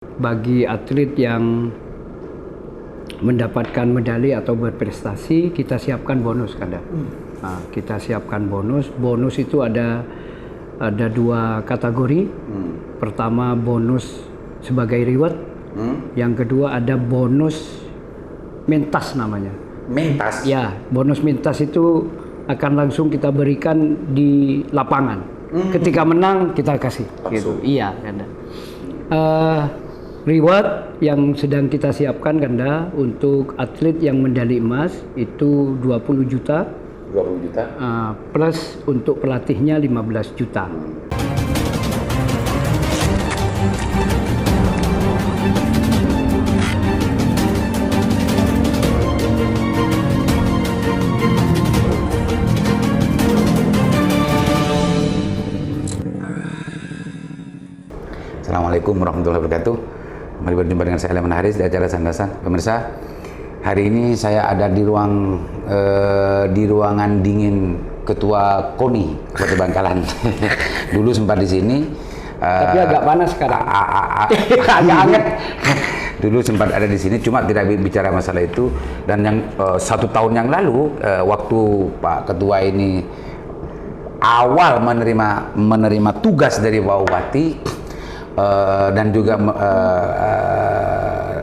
Bagi atlet yang mendapatkan medali atau berprestasi, kita siapkan bonus, Kanda. Nah, kita siapkan bonus. Bonus itu ada dua kategori. Pertama bonus sebagai reward. Yang kedua ada bonus mentas namanya. Mentas? Ya, bonus mentas itu akan langsung kita berikan di lapangan. Ketika menang kita kasih. Gitu. Iya, Kanda. Reward yang sedang kita siapkan, Kanda, untuk atlet yang medali emas itu 20 juta. 20 juta? Plus untuk pelatihnya 15 juta. Assalamualaikum warahmatullahi wabarakatuh. Kembali berjumpa dengan saya Leman Haris di acara Sandasan. Pemirsa, hari ini saya ada di ruangan dingin Ketua KONI Kota Bangkalan. Dulu sempat di sini. Tapi agak panas sekarang. Agak hangat. Dulu sempat ada di sini, cuma tidak bicara masalah itu. Dan yang 1 tahun yang lalu, waktu Pak Ketua ini awal menerima tugas dari Pak Bupati, dan juga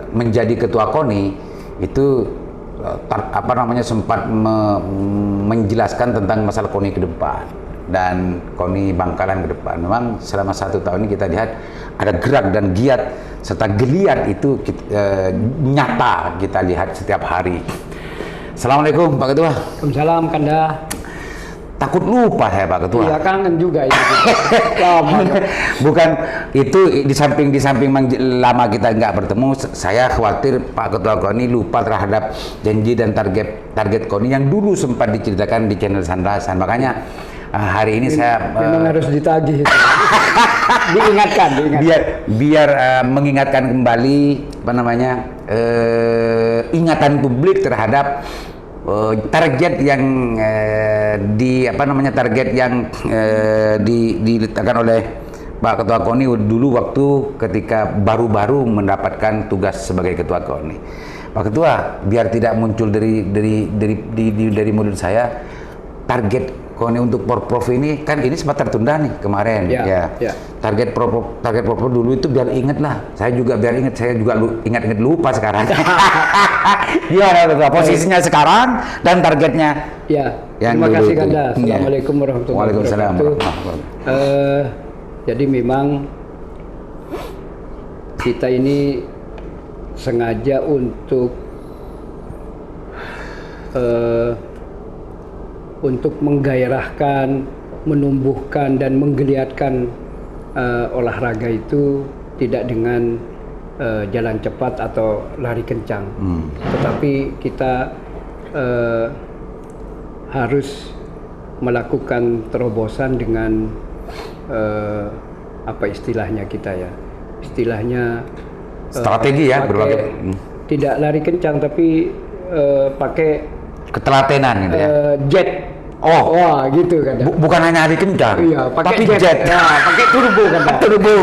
menjadi ketua KONI itu sempat menjelaskan tentang masalah KONI ke depan dan KONI Bangkalan ke depan. Memang selama 1 tahun ini kita lihat ada gerak dan giat serta geliat itu nyata kita lihat setiap hari. Assalamualaikum Pak Ketua. Waalaikumsalam, Kanda. Takut lupa saya Pak Ketua. Iya, kangen juga itu. Bukan itu, di samping lama kita nggak bertemu, saya khawatir Pak Ketua KONI lupa terhadap janji dan target KONI yang dulu sempat diceritakan di channel Sandasan. Makanya hari ini saya memang harus ditagih itu. diingatkan. Biar mengingatkan kembali ingatan publik terhadap target yang diletakkan oleh Pak Ketua KONI dulu waktu ketika baru-baru mendapatkan tugas sebagai Ketua KONI. Pak Ketua, biar tidak muncul dari mulut saya, target KONI untuk Porprov ini kan ini sempat tertunda nih kemarin. Ya. Target Porprov dulu itu biar inget lah. Saya juga biar inget. Saya juga ingat lupa sekarang. Gimana Ketua? Posisinya sekarang dan targetnya. Ya. Yang terima kasih, Kanda. Assalamualaikum Warahmatullahi wabarakatuh. Jadi memang kita ini sengaja untuk menggairahkan, menumbuhkan dan menggeliatkan olahraga itu tidak dengan jalan cepat atau lari kencang, tetapi kita harus melakukan terobosan dengan apa istilahnya kita ya? Istilahnya strategi ya, berbagai tidak lari kencang tapi pakai ketelatenan gitu ya. Jet. Wah, gitu kan. Bukan hanya lari kencang. Iya, tapi jet. Nah, pakai turbo kan. Turbo.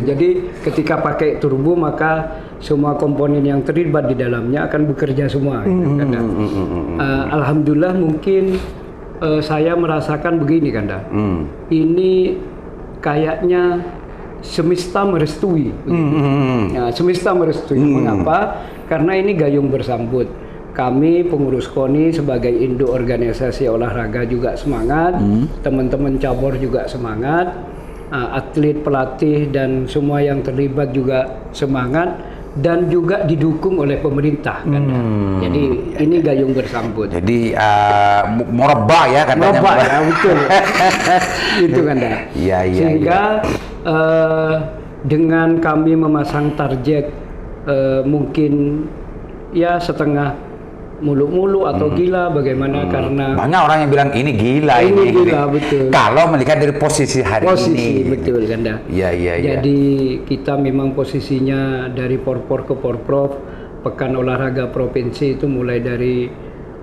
Jadi ketika pakai turbo maka semua komponen yang terlibat di dalamnya akan bekerja semua. Alhamdulillah mungkin saya merasakan begini, Kanda. Ini kayaknya semesta merestui. Semesta merestui. Mengapa? Karena ini gayung bersambut. Kami pengurus KONI sebagai induk organisasi olahraga juga semangat, teman-teman cabur juga semangat, atlet, pelatih dan semua yang terlibat juga semangat dan juga didukung oleh pemerintah. Jadi ini gayung bersambut. Jadi moraba ya katanya. Moraba ya, betul. Itu kan. Sehingga dengan kami memasang target mungkin ya setengah mulu-mulu atau gila, bagaimana karena banyak orang yang bilang ini gila, ini gila, betul. Kalau melihat dari posisi hari ini, betul, Kanda. Jadi kita memang posisinya dari Porpor ke Porprov, Pekan Olahraga Provinsi itu mulai dari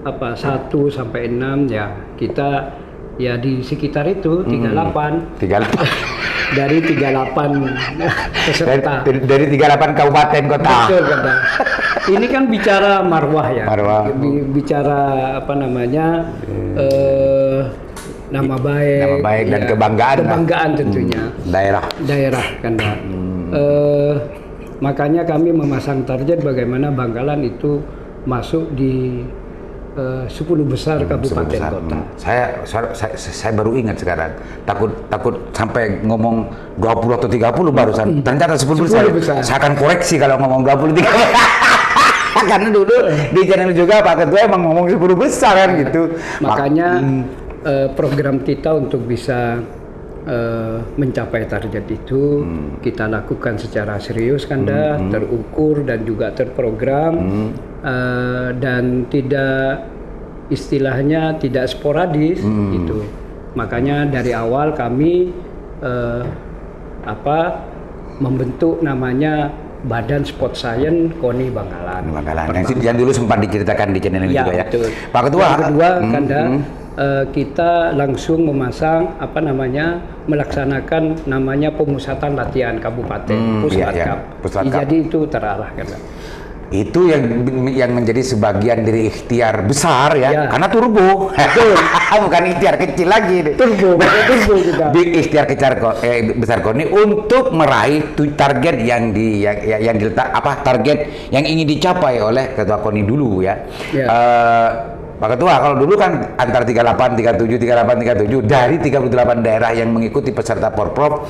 1 sampai 6 ya. Kita ya di sekitar itu 38. dari 38 peserta. Dari 38 kabupaten kota. Betul, Kanda. Ini kan bicara marwah ya. Marwah. Bicara apa namanya? Nama baik dan ya, kebanggaan tentunya. Daerah, Kanda. Makanya kami memasang target bagaimana Bangkalan itu masuk di 10 besar kabupaten kota. Saya baru ingat sekarang. Takut sampai ngomong 20 atau 30 barusan. Ternyata 10 besar. Saya akan koreksi kalau ngomong 20 30. Karena dulu di channel juga Pak Ketua emang ngomong 10 besar kan gitu. Makanya program kita untuk bisa mencapai target itu kita lakukan secara serius, Kanda, terukur dan juga terprogram, dan tidak istilahnya tidak sporadis gitu. Makanya dari awal kami membentuk namanya Badan Sport Science KONI Bangkalan. Yang dulu sempat diceritakan di channel ini juga ya. Betul. Pak Ketua. Yang kedua, Kanda, kita langsung memasang melaksanakan namanya pemusatan latihan kabupaten, Puslatkap. Jadi itu terarah, Kanda. Itu yang menjadi sebagian dari ikhtiar besar ya. Karena turbo. Bukan ikhtiar kecil lagi. Turbo kita. Ikhtiar besar KONI untuk meraih target yang target yang ingin dicapai oleh Ketua KONI dulu ya. Pak Ketua, kalau dulu kan antara 38, 37, 38, 37 dari 38 daerah yang mengikuti peserta Porprov,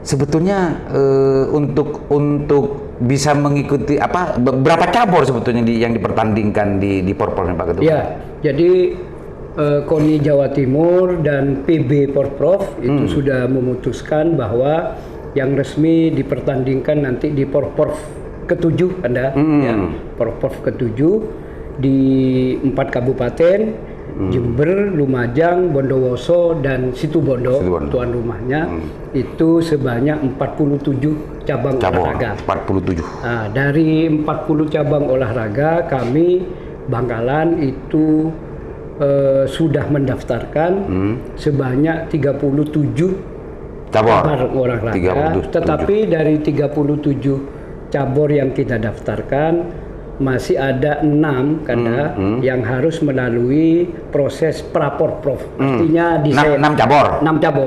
sebetulnya untuk bisa mengikuti berapa cabur sebetulnya yang dipertandingkan di Porprov Pak Ketua? Ya, jadi KONI Jawa Timur dan PB Porprov itu sudah memutuskan bahwa yang resmi dipertandingkan nanti di Porprov ke-7, Anda, ya, Porprov ke-7 di 4 kabupaten, Jember, Lumajang, Bondowoso, dan Situbondo, tuan rumahnya, itu sebanyak 47 cabang olahraga. 47. Nah, dari 40 cabang olahraga, kami Bangkalan itu sudah mendaftarkan sebanyak 37 cabang olahraga. Tetapi dari 37 cabur yang kita daftarkan, masih ada 6 Kanda yang harus melalui proses pra-porprov. Artinya 6 cabur.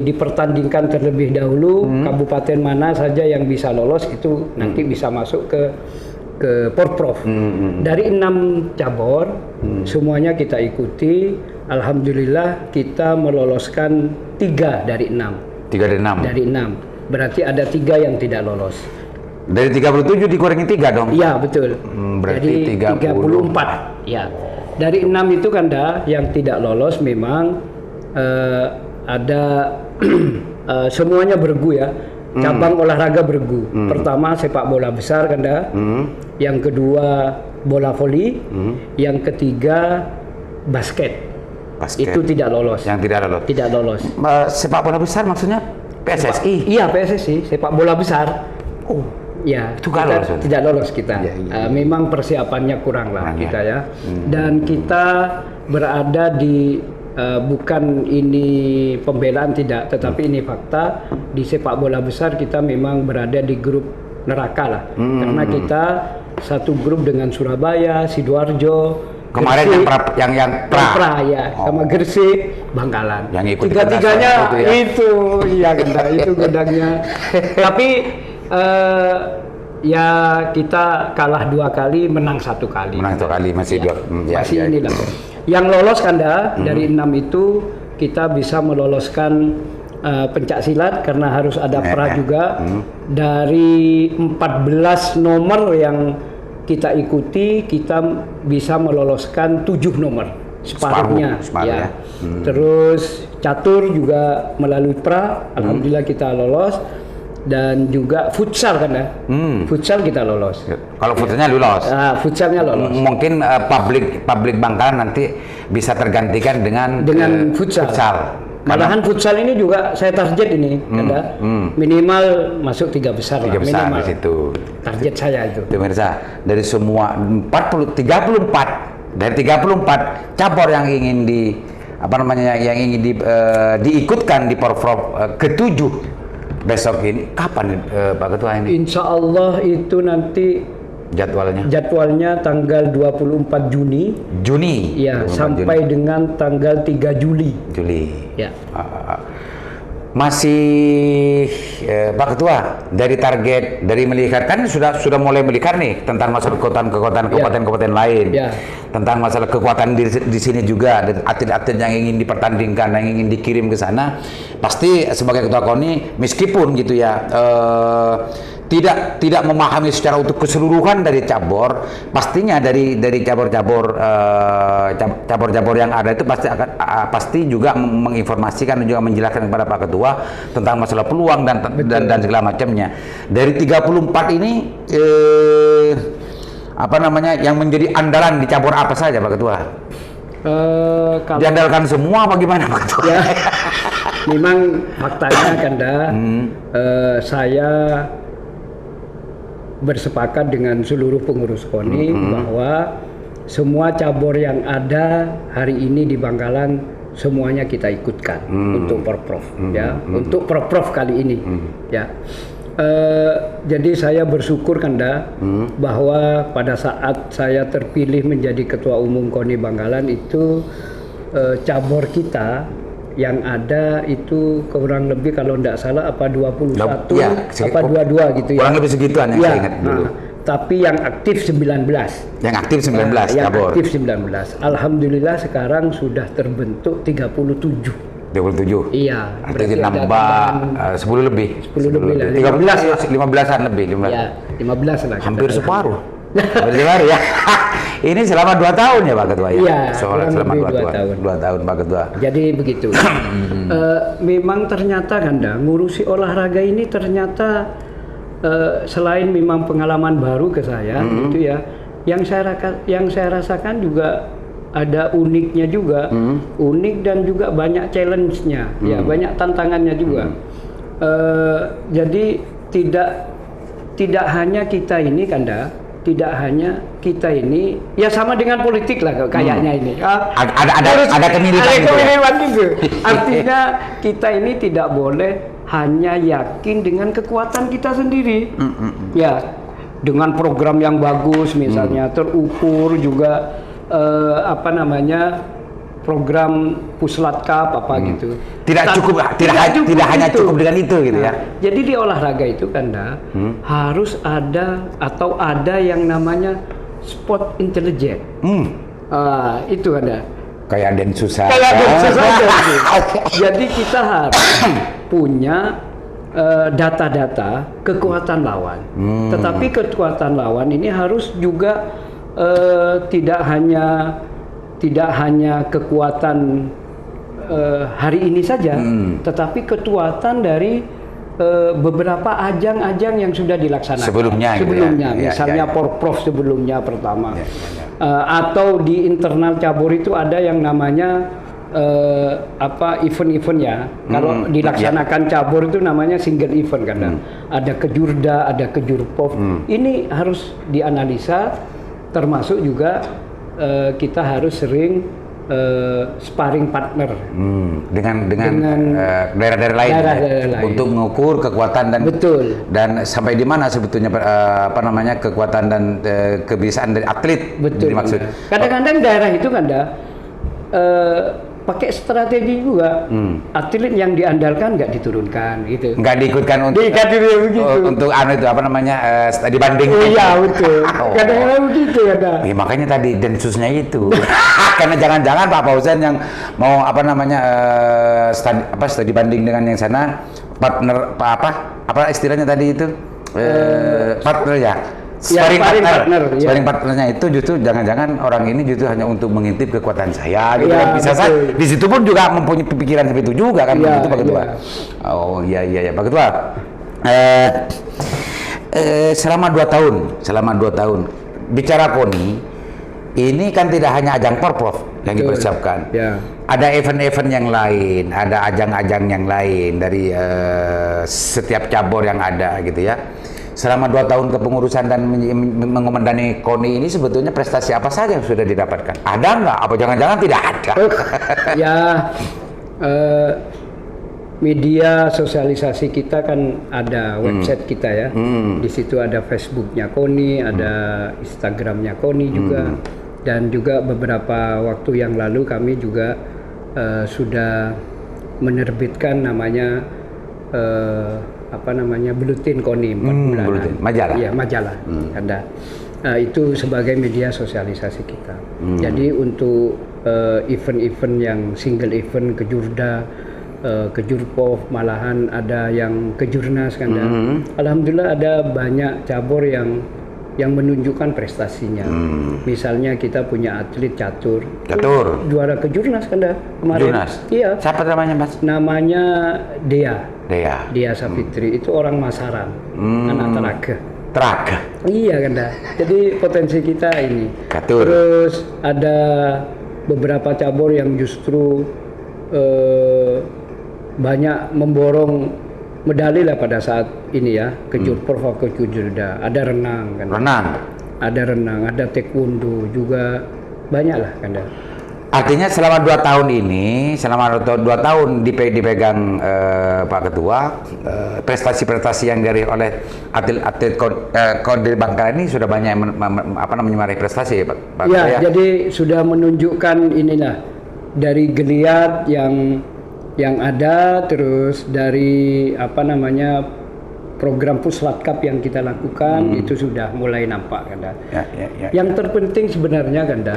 Dipertandingkan terlebih dahulu kabupaten mana saja yang bisa lolos itu nanti bisa masuk ke porprov. Dari 6 cabur semuanya kita ikuti. Alhamdulillah kita meloloskan 3 dari 6. 3 dari 6. Dari 6. Berarti ada 3 yang tidak lolos. Dari 37 dikurangi 3 dong? Iya, betul. Berarti 34. Ya. Dari 6 itu Kanda yang tidak lolos memang ada semuanya bergu ya. Cabang olahraga bergu. Pertama sepak bola besar Kanda. Yang kedua bola voli. Yang ketiga basket. Itu tidak lolos. Yang tidak lolos. Tidak lolos. Sepak bola besar maksudnya PSSI? Iya, PSSI, sepak bola besar. Ya, itu tidak lolos kita. Memang persiapannya kurang lah kita ya. Dan kita berada di bukan ini pembelaan tidak, tetapi ini fakta. Di sepak bola besar kita memang berada di grup neraka lah. Karena kita satu grup dengan Surabaya, Sidoarjo, kemarin Gresik, yang pra ya, sama Gresik, Bangkalan. Tiga-tiganya itu ya Kanda, itu gedangnya. Tapi ya kita kalah 2 kali, menang 1 kali. Menang 1 kali masih ya, masih inilah. Yang lolos Kanda dari 6 itu kita bisa meloloskan pencak silat karena harus ada pra juga. Dari 14 nomor yang kita ikuti, kita bisa meloloskan 7 nomor separuhnya. Ya. Terus catur juga melalui pra, alhamdulillah kita lolos. Dan juga futsal kan ya, futsal kita lolos. Kalau futsalnya lolos, futsalnya lolos. Mungkin publik Bangkalan nanti bisa tergantikan dengan futsal. Malahan Karena futsal ini juga saya target ini, minimal masuk 3 besar. 3 besar minimal. di situ. Target saya itu. Pemirsa, dari semua 34 dari 34 cabur yang ingin apa namanya yang ingin diikutkan di Porprov ke-7 besok ini, kapan Pak Ketua ini? Insya Allah itu nanti jadwalnya tanggal 24 Juni. Ya, sampai Juni. Dengan tanggal 3 Juli. Ya. Masih Pak Ketua, dari target dari melihat kan sudah mulai melihat nih tentang masalah kabupaten lain, tentang masalah kekuatan di sini juga, dan atlet-atlet yang ingin dipertandingkan, yang ingin dikirim ke sana, pasti sebagai Ketua KONI meskipun gitu ya tidak memahami secara utuh keseluruhan dari cabur, pastinya dari cabur-cabur yang ada itu pasti juga menginformasikan dan juga menjelaskan kepada Pak Ketua tentang masalah peluang dan segala macamnya. Dari 34 ini apa namanya yang menjadi andalan di cabur apa saja Pak Ketua? Diandalkan semua bagaimana Pak Ketua? Ya, memang faktanya Kanda, saya bersepakat dengan seluruh pengurus KONI bahwa semua cabur yang ada hari ini di Bangkalan semuanya kita ikutkan untuk Porprov, ya, untuk Porprov kali ini, ya. Jadi saya bersyukur Kanda bahwa pada saat saya terpilih menjadi Ketua Umum KONI Bangkalan itu cabur kita yang ada itu kurang lebih kalau tidak salah apa 21 ya, apa 22 gitu ya. Kurang lebih segituan yang saya ingat dulu. Tapi yang aktif 19. Yang aktif 19 yang cabur. Aktif 19. Alhamdulillah sekarang sudah terbentuk 37. 27. Iya. Berarti nambah 10 lebih. 10 lebih lah. 15-an lebih. Ya, 15 lah. Hampir separuh. Hampir separuh ya. Ini selama 2 tahun ya Pak Ketua ya? Iya, selama 2 tahun Pak Ketua. Jadi begitu. Memang ternyata Kanda, ngurusi olahraga ini ternyata selain memang pengalaman baru ke saya gitu ya, yang saya rasakan juga ada uniknya juga, unik dan juga banyak challenge-nya, ya banyak tantangannya juga. Jadi tidak hanya kita ini Kanda, tidak hanya kita ini, ya sama dengan politik lah kayaknya ini. Ada kemiripan gitu. Artinya kita ini tidak boleh hanya yakin dengan kekuatan kita sendiri. Ya, dengan program yang bagus misalnya terukur juga apa namanya program Puslat Cup apa gitu. Tidak hanya cukup dengan itu gitu ya. Jadi di olahraga itu Kanda harus ada yang namanya sport intelligence. Itu ada. Kayak Densus saja. Jadi kita harus punya data-data kekuatan lawan. Tetapi kekuatan lawan ini harus juga tidak hanya kekuatan hari ini saja, tetapi kekuatan dari beberapa ajang-ajang yang sudah dilaksanakan sebelumnya misalnya Porprov sebelumnya pertama, atau di internal cabur itu ada yang namanya event-event ya. Kalau dilaksanakan cabur itu namanya single event kan. Ada kejurda, ada kejurpov. Ini harus dianalisa, termasuk juga kita harus sering sparring partner dengan daerah-daerah lain, untuk mengukur kekuatan dan sampai di mana sebetulnya kekuatan dan kebiasaan dari atlet. Dimaksud. Kadang-kadang daerah itu kan pakai strategi juga, atlet yang diandalkan nggak diturunkan gitu, nggak diikutkan untuk dibanding. Iya betul. Kadang-kadang begitu ada. Ya, makanya tadi Densusnya itu karena jangan-jangan Pak Fauzan yang mau studi banding dengan yang sana partner apa istilahnya tadi itu partner ya. Sparring partnernya itu justru jangan-jangan orang ini justru hanya untuk mengintip kekuatan saya gitu kan. Bisa saja di situ pun juga mempunyai pikiran seperti itu juga kan, begitu Pak Ketua. Oh iya Pak Ketua. Selama 2 tahun bicara KONI ini kan tidak hanya ajang Porprov yang dipersiapkan. Ada event-event yang lain, ada ajang-ajang yang lain dari setiap cabur yang ada gitu ya. selama 2 tahun kepengurusan dan mengomandani KONI ini sebetulnya prestasi apa saja yang sudah didapatkan? Ada nggak? Apa jangan-jangan tidak ada? Ya, media sosialisasi kita kan ada website kita ya. Di situ ada Facebooknya KONI, ada Instagramnya KONI juga, dan juga beberapa waktu yang lalu kami juga sudah menerbitkan namanya Buletin KONI 4 bulanan. Buletin, majalah. Iya, majalah. Ada. Itu sebagai media sosialisasi kita. Jadi untuk event-event yang single event kejurda, kejurpov, malahan ada yang kejurnas kan. Alhamdulillah ada banyak cabur yang menunjukkan prestasinya. Misalnya kita punya atlet catur. Juara kejurnas kan kemarin. Jurnas? Iya. Siapa namanya, Mas? Namanya Dea Safitri. Itu orang Masaran, anak Teraga. Iya kan Jadi potensi kita ini. Catur. Terus ada beberapa cabur yang justru banyak memborong medali lah pada saat ini ya, kejurprov, kejurda. Ada renang kan. Ada renang, ada taekwondo juga, banyak lah kan. Artinya selama 2 tahun ini, selama 2 tahun dipegang Pak Ketua, prestasi-prestasi yang dari oleh atlet KONI Bangkalan ini sudah banyak meraih prestasi ya Pak Ya, Ketua. jadi sudah menunjukkan inilah dari geliat yang ada, terus dari program Puslat Cup yang kita lakukan itu sudah mulai nampak kan. Yang terpenting sebenarnya kan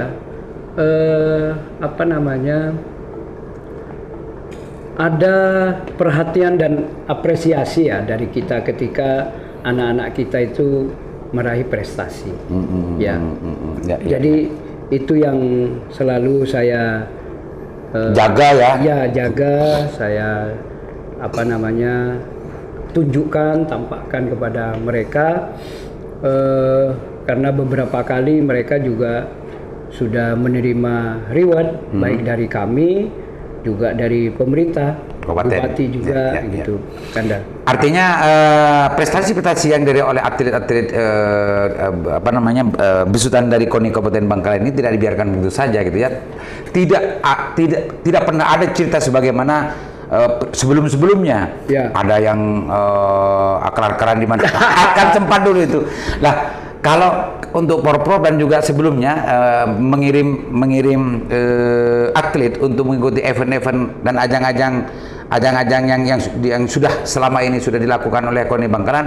ada perhatian dan apresiasi ya dari kita ketika anak-anak kita itu meraih prestasi. Jadi itu yang selalu saya jaga ya. Ya, jaga, saya tunjukkan, tampakkan kepada mereka, karena beberapa kali mereka juga sudah menerima reward baik dari kami juga dari pemerintah, bupati juga gitu. Kanda. Artinya prestasi-prestasi yang oleh atlet-atlet besutan dari KONI Kabupaten Bangkalan ini tidak dibiarkan begitu saja gitu ya. Tidak pernah ada cerita sebagaimana sebelum-sebelumnya. Ada yang akar-akaran di mana akan sempat dulu itu. Lah, kalau untuk Porpro dan juga sebelumnya mengirim atlet untuk mengikuti event-event dan ajang-ajang yang sudah selama ini sudah dilakukan oleh KONI Bangkalan,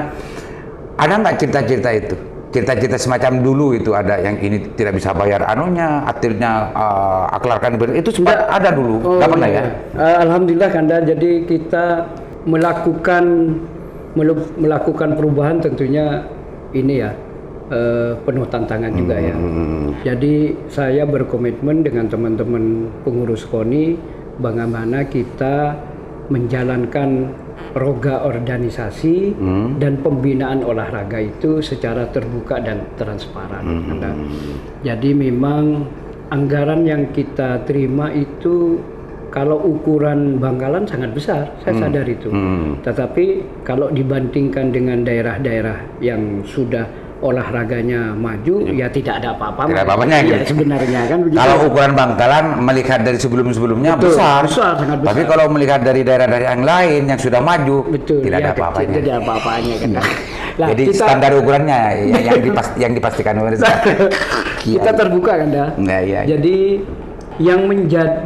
ada nggak cerita-cerita itu? Cerita-cerita semacam dulu itu ada yang ini tidak bisa bayar anunya, atletnya aklarkan itu sempat ada dulu, nggak pernah ya? Alhamdulillah Kanda, jadi kita melakukan perubahan tentunya ini ya. Penuh tantangan juga ya. Jadi saya berkomitmen dengan teman-teman pengurus KONI bagaimana kita menjalankan roga organisasi dan pembinaan olahraga itu secara terbuka dan transparan. Jadi memang anggaran yang kita terima itu kalau ukuran Bangkalan sangat besar, saya sadar itu. Tetapi kalau dibandingkan dengan daerah-daerah yang sudah olahraganya maju, ya tidak ada apa-apa. Tidak apa-apanya ya, sebenarnya kan begitu. Kalau ukuran Bangkalan melihat dari sebelum-sebelumnya besar, sangat besar. Tapi kalau melihat dari daerah-daerah yang lain yang sudah maju, tidak ada apa-apanya. Tidak ada apa-apanya kan. Nah, jadi standar ukurannya yang dipastikan kita terbuka kan dah. Jadi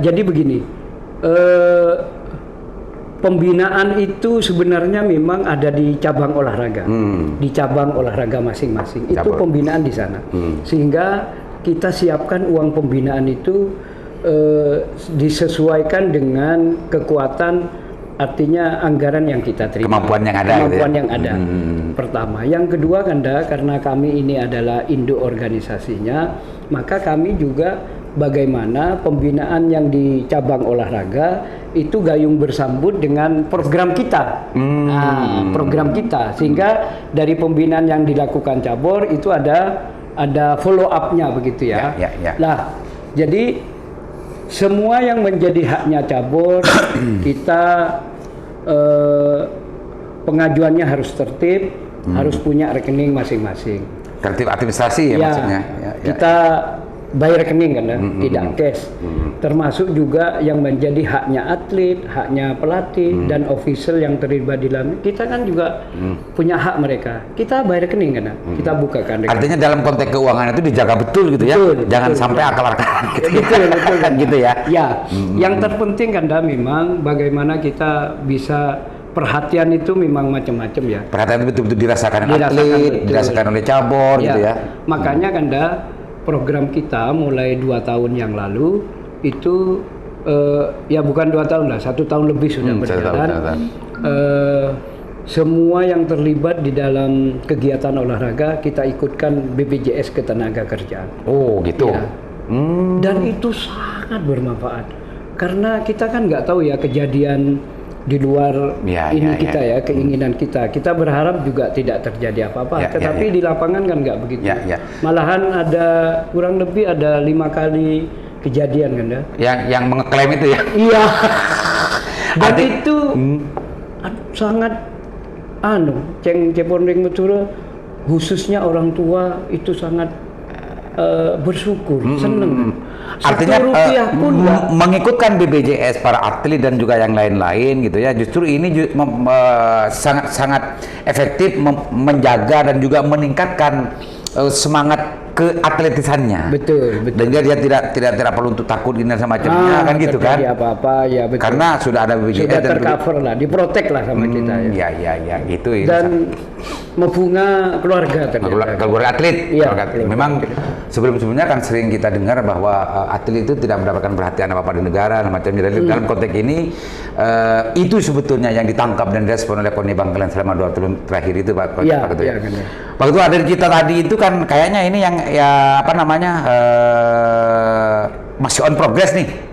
jadi begini. Pembinaan itu sebenarnya memang ada di cabang olahraga, di cabang olahraga masing-masing. Itu pembinaan di sana, sehingga kita siapkan uang pembinaan itu disesuaikan dengan kekuatan, artinya anggaran yang kita terima, kemampuan yang ada. Pertama, yang kedua karena kami ini adalah induk organisasinya, maka kami juga bagaimana pembinaan yang di cabang olahraga itu gayung bersambut dengan program kita, program kita, sehingga dari pembinaan yang dilakukan cabur itu ada follow up-nya begitu ya. Nah, jadi semua yang menjadi haknya cabur kita pengajuannya harus tertib, harus punya rekening masing-masing. Tertib administrasi ya, maksudnya. Ya. Kita by rekening kan, tidak cash. Termasuk juga yang menjadi haknya atlet, haknya pelatih dan official yang terlibat di dalam. Kita kan juga punya hak mereka. Kita by rekening kan, kita bukakan rekening. Artinya dalam konteks keuangan itu dijaga betul gitu ya. Jangan sampai akal-akalan gitu. Betul kan gitu ya. Ya, yang terpenting kan memang bagaimana kita bisa perhatian itu memang macam-macam ya. Perhatian betul-betul dirasakan atlet, dirasakan oleh cabur gitu ya. Makanya kan program kita mulai 2 tahun yang lalu itu ya bukan 2 tahun lah, 1 tahun lebih sudah berjalan. Semua yang terlibat di dalam kegiatan olahraga kita ikutkan BPJS Ketenagakerjaan. Oh gitu. Ya. Dan itu sangat bermanfaat karena kita kan nggak tahu ya kejadian di luar keinginan kita. Kita berharap juga tidak terjadi apa-apa, tetapi di lapangan kan nggak begitu. Malahan ada kurang lebih ada 5 kali kejadian kan ya. Yang mengeklaim itu ya. Iya. Dan itu sangat cepon ring betul, khususnya orang tua itu sangat bersyukur, seneng. Artinya mengikutkan BPJS para atlet dan juga yang lain-lain gitu ya. Justru ini sangat efektif menjaga dan juga meningkatkan semangat keatletisannya. Betul. Dan dia tidak perlu untuk takut ini semacamnya kan gitu kan. Apa-apa ya betul. Karena sudah ada BPJS sudah tercover lah, diprotek lah sama kita ya. Ya itu. Dan membunga keluarga ternyata. Keluarga atlet. Ya, Memang sebelum-sebelumnya kan sering kita dengar bahwa atlet itu tidak mendapatkan perhatian apa-apa di negara macamnya. Dalam konteks ini itu sebetulnya yang ditangkap dan direspon oleh KONI Bangkalan selama 2 tahun terakhir itu Pak Ketua. Pak Ketua, dari kita tadi itu kan kayaknya ini yang masih on progress nih.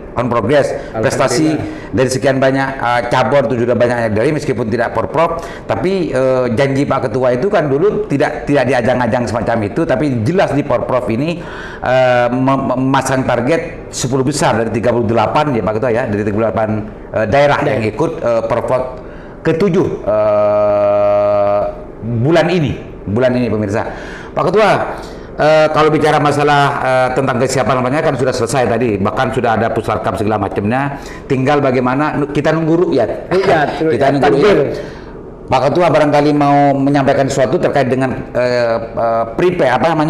Prestasi dari sekian banyak cabur itu sudah banyak dari meskipun tidak porprov, tapi janji Pak Ketua itu kan dulu tidak diajang-ajang semacam itu, tapi jelas di porprov ini memasang target 10 besar dari 38 ya Pak Ketua ya, dari 38 daerah yang ikut porprov ke-7 bulan ini pemirsa. Pak Ketua, kalau bicara masalah tentang kesiapan namanya kan sudah selesai tadi, bahkan sudah ada pusarkam segala macamnya. Tinggal bagaimana kita nunggu ya. Kita nunggu ya. Pak Ketua barangkali mau menyampaikan sesuatu terkait dengan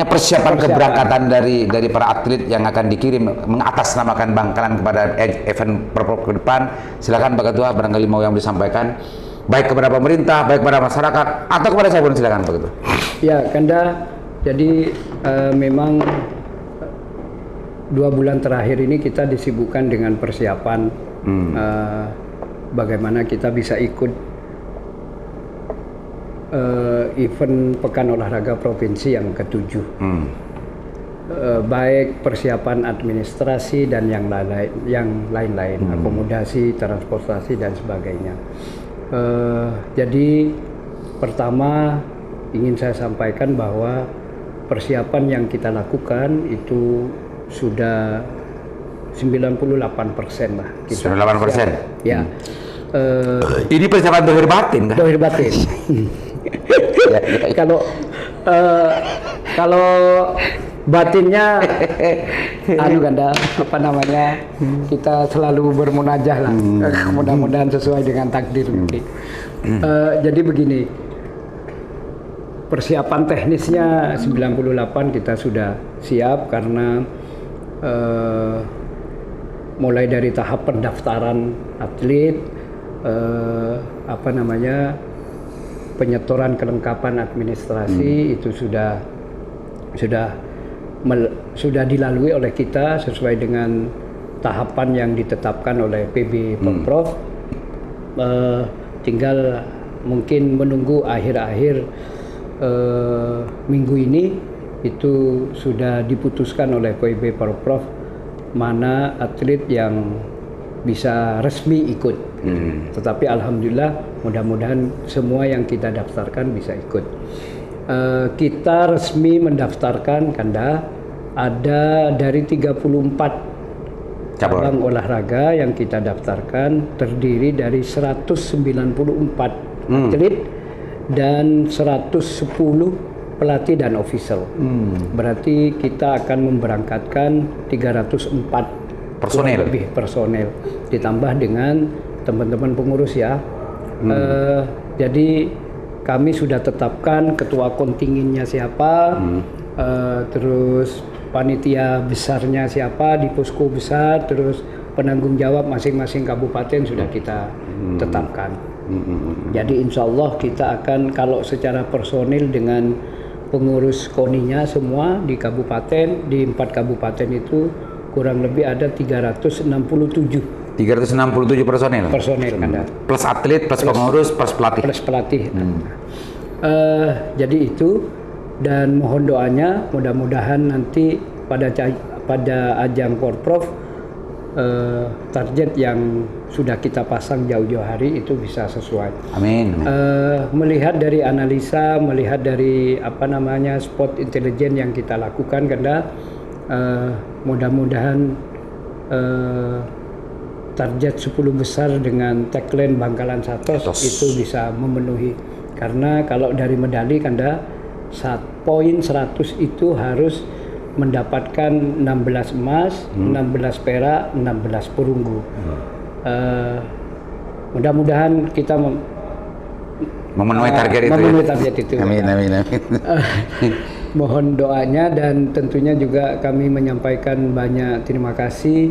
persiapan keberangkatan dari para atlet yang akan dikirim mengatasnamakan Bangkalan kepada event Porprov ke depan. Silakan Pak Ketua, barangkali mau yang disampaikan baik kepada pemerintah, baik kepada masyarakat atau kepada saya pun, silakan Pak Ketua. Ya, Kanda. Jadi memang 2 bulan terakhir ini kita disibukkan dengan persiapan bagaimana kita bisa ikut event Pekan Olahraga Provinsi yang ke-7. Baik persiapan administrasi dan yang lain-lain, akomodasi, transportasi dan sebagainya. Jadi pertama ingin saya sampaikan bahwa persiapan yang kita lakukan itu sudah 98% lah. 98%? Ya. Ini persiapan dohir batin kan? Dohir batin. Kalau batinnya kita selalu bermunajah lah. Mudah-mudahan sesuai dengan takdir. Jadi begini, persiapan teknisnya 98 kita sudah siap karena mulai dari tahap pendaftaran atlet, penyetoran kelengkapan administrasi itu sudah dilalui oleh kita sesuai dengan tahapan yang ditetapkan oleh PB Porprov. Tinggal mungkin menunggu akhir-akhir minggu ini itu sudah diputuskan oleh PB Porprov mana atlet yang bisa resmi ikut. Tetapi alhamdulillah mudah-mudahan semua yang kita daftarkan bisa ikut. Kita resmi mendaftarkan Kanda ada dari 34 cabang olahraga yang kita daftarkan, terdiri dari 194 atlet dan 110 pelatih dan official. Berarti kita akan memberangkatkan 304 Personel. lebih personel, ditambah dengan teman-teman pengurus ya. Jadi kami sudah tetapkan ketua kontingennya siapa, terus panitia besarnya siapa di posko besar, terus penanggung jawab masing-masing kabupaten sudah kita tetapkan. Jadi insya Allah kita akan, kalau secara personil dengan pengurus KONI-nya semua di kabupaten, di 4 kabupaten itu kurang lebih ada 367 personel. personil ada. Plus atlet, plus pengurus, plus pelatih. Plus pelatih. Jadi itu, dan mohon doanya mudah-mudahan nanti pada ajang Porprov target yang sudah kita pasang jauh-jauh hari itu bisa sesuai. Amin. Melihat dari analisa, melihat dari spot intelijen yang kita lakukan, karena mudah-mudahan target 10 besar dengan tagline Bangkalan Satos itu bisa memenuhi. Karena kalau dari medali Kanda, poin 100 itu harus mendapatkan 16 emas, 16 perak, 16 perunggu. Mudah-mudahan kita memenuhi target itu. Memenuhi target itu. Amin. Mohon doanya, dan tentunya juga kami menyampaikan banyak terima kasih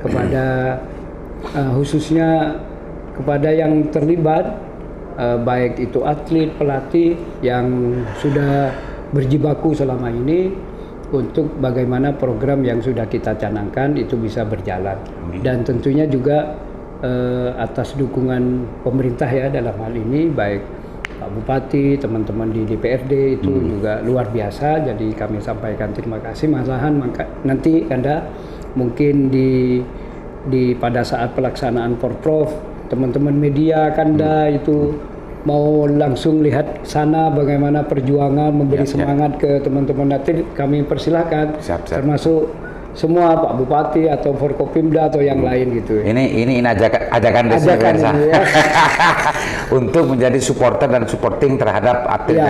kepada khususnya kepada yang terlibat, baik itu atlet, pelatih yang sudah berjibaku selama ini untuk bagaimana program yang sudah kita canangkan itu bisa berjalan. Dan tentunya juga atas dukungan pemerintah ya dalam hal ini, baik Pak Bupati, teman-teman di DPRD itu juga luar biasa. Jadi kami sampaikan terima kasih. Malahan nanti Anda mungkin di pada saat pelaksanaan Porprov, teman-teman media Kanda itu mau langsung lihat sana bagaimana perjuangan, memberi semangat ke teman-teman atlet, kami persilahkan. Siap. Termasuk semua Pak Bupati atau Forkopimda atau yang lain gitu. Ini ajakan resmi pemirsa. Ya. Untuk menjadi supporter dan supporting terhadap atlet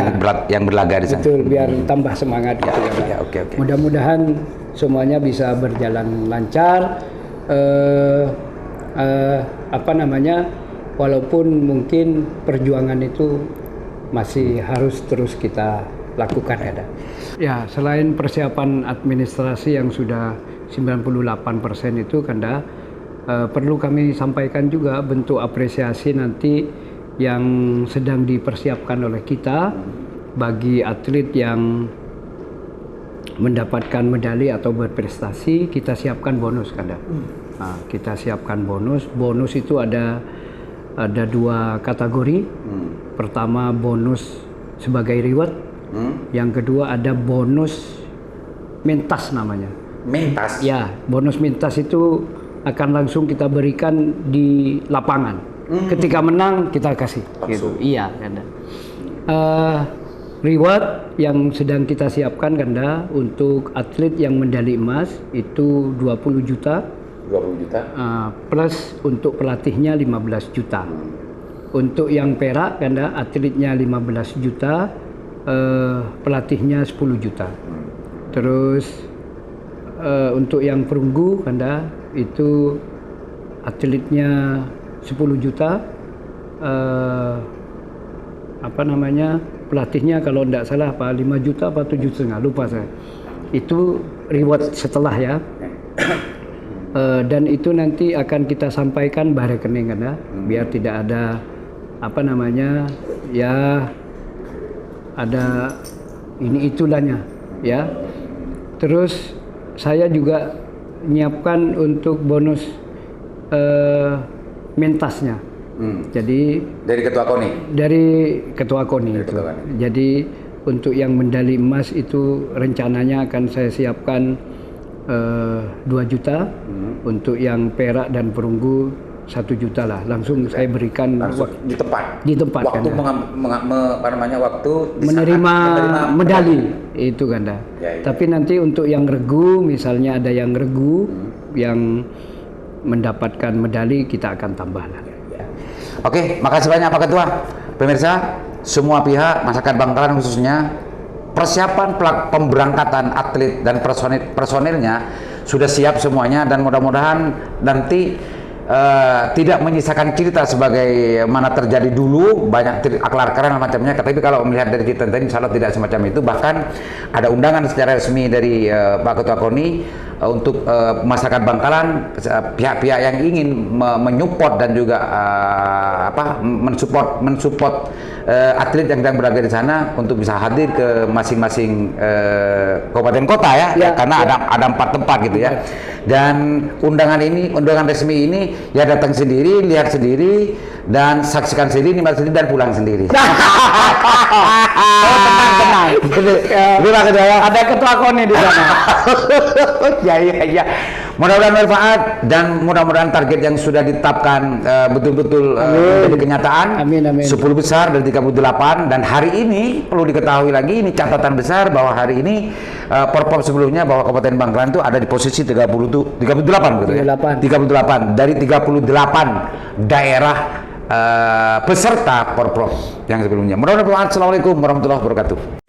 yang berlaga di sana. Betul, biar tambah semangat gitu ya. Oke. Mudah-mudahan semuanya bisa berjalan lancar. Walaupun mungkin perjuangan itu masih harus terus kita lakukan ada. Ya, selain persiapan administrasi yang sudah 98% itu Kanda, perlu kami sampaikan juga bentuk apresiasi nanti yang sedang dipersiapkan oleh kita bagi atlet yang mendapatkan medali atau berprestasi. Kita siapkan bonus Kanda. Nah, kita siapkan bonus. Bonus itu ada 2 kategori. Pertama bonus sebagai reward. Yang kedua ada bonus mentas namanya. Mentas? Ya, bonus mentas itu akan langsung kita berikan di lapangan. Ketika menang kita kasih. Gitu. Iya, Kanda. Reward yang sedang kita siapkan Kanda untuk atlet yang medali emas itu 20 juta. 20 juta. Plus untuk pelatihnya 15 juta. Untuk yang perak Kanda, atletnya 15 juta, pelatihnya 10 juta. Terus untuk yang perunggu Kanda itu atletnya 10 juta, pelatihnya kalau tidak salah 5 juta apa 7,5, lupa saya. Itu reward setelah ya. Dan itu nanti akan kita sampaikan bahwa rekening Kanda, biar tidak ada ada ini itulahnya ya. Terus saya juga menyiapkan untuk bonus mentasnya. Jadi dari ketua KONI. Dari ketua KONI. Jadi untuk yang medali emas itu rencananya akan saya siapkan 2 juta, untuk yang perak dan perunggu 1 juta lah. Langsung saya berikan di tempat. Waktu waktu menerima medali itu Kanda. Ya. Tapi nanti untuk yang regu, misalnya ada yang regu yang mendapatkan medali, kita akan tambah lah. Oke, makasih banyak Pak Ketua. Pemirsa, semua pihak, masyarakat Bangkalan khususnya, persiapan pemberangkatan atlet dan personilnya sudah siap semuanya, dan mudah-mudahan nanti tidak menyisakan cerita sebagai mana terjadi dulu banyak aklar-akaran macamnya. Tapi kalau melihat dari cerita tadi, insya Allah tidak semacam itu. Bahkan ada undangan secara resmi dari Pak Ketua KONI untuk masyarakat Bangkalan, pihak-pihak yang ingin menyupport dan juga mensupport atlet yang sedang berada di sana untuk bisa hadir ke masing-masing kabupaten kota ya, karena ada 4 tempat gitu ya. Dan undangan resmi ini ya datang sendiri, lihat sendiri, dan saksikan sendiri, nikmat sendiri, dan pulang sendiri. Tenang. Terima kasih ya. Ada Ketua KONI di sana. Ya. Mudah-mudahan bermanfaat, dan mudah-mudahan target yang sudah ditetapkan betul-betul menjadi kenyataan. Amin. 10 besar dari 38, dan hari ini perlu diketahui lagi, ini catatan besar bahwa hari ini Porpop sebelumnya bahwa Kabupaten Bangkalan itu ada di posisi 38 gitu ya. 38 dari 38 daerah peserta Porprov yang sebelumnya. Mudah-mudahan bermanfaat. Assalamualaikum warahmatullahi wabarakatuh.